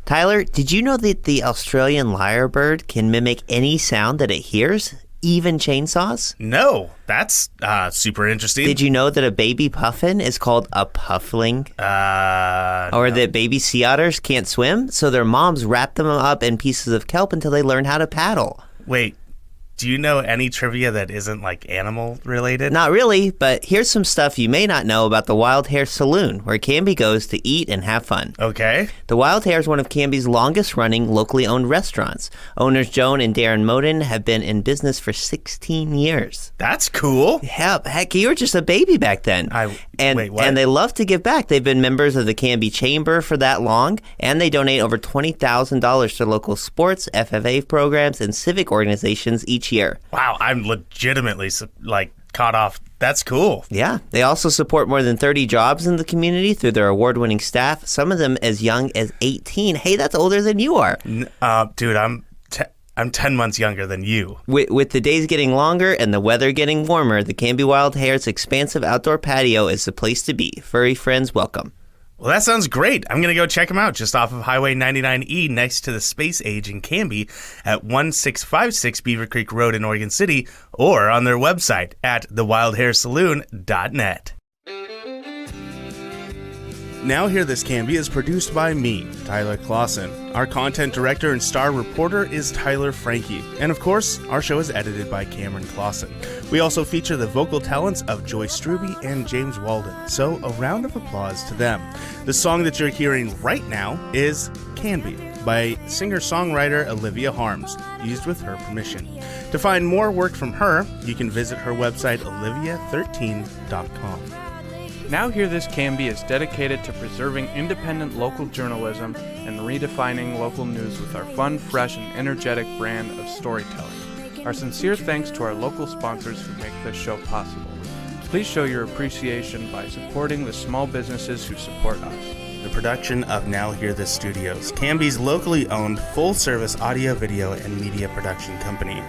Tyler, did you know that the Australian lyrebird can mimic any sound that it hears, even chainsaws? No, that's super interesting. Did you know that a baby puffin is called a puffling? Or that baby sea otters can't swim, so their moms wrap them up in pieces of kelp until they learn how to paddle? Wait, do you know any trivia that isn't like animal related? Not really, but here's some stuff you may not know about the Wild Hare Saloon, where Canby goes to eat and have fun. Okay. The Wild Hare is one of Canby's longest running locally owned restaurants. Owners Joan and Darren Moden have been in business for 16 years. That's cool. Yeah, heck, you were just a baby back then. Wait, what? And they love to give back. They've been members of the Canby Chamber for that long, and they donate over $20,000 to local sports, FFA programs, and civic organizations each year. Wow, I'm legitimately caught off. That's cool. Yeah, they also support more than 30 jobs in the community through their award-winning staff, some of them as young as 18. Hey, that's older than you are. Dude, I'm 10 months younger than you. With the days getting longer and the weather getting warmer, the Canby Wild Hare's expansive outdoor patio is the place to be. Furry friends welcome. Well, that sounds great. I'm going to go check them out just off of Highway 99E next to the Space Age in Canby at 1656 Beaver Creek Road in Oregon City, or on their website at thewildharesaloon.net. Now Hear This Canby is produced by me, Tyler Clausen. Our content director and star reporter is Tyler Frankie. And of course, our show is edited by Cameron Clausen. We also feature the vocal talents of Joy Struby and James Walden, so a round of applause to them. The song that you're hearing right now is Canby by singer-songwriter Olivia Harms, used with her permission. To find more work from her, you can visit her website olivia13.com. Now Hear This Canby is dedicated to preserving independent local journalism and redefining local news with our fun, fresh, and energetic brand of storytelling. Our sincere thanks to our local sponsors who make this show possible. Please show your appreciation by supporting the small businesses who support us. The production of Now Hear This Studios, Canby's locally owned full-service audio, video, and media production company.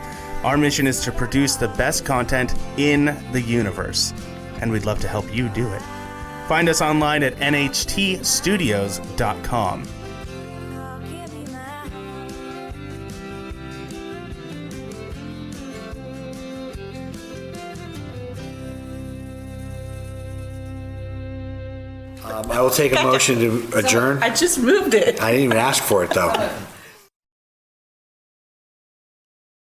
Our mission is to produce the best content in the universe, and we'd love to help you do it. Find us online at nhtstudios.com. I will take a motion to adjourn. I just moved it. I didn't even ask for it, though.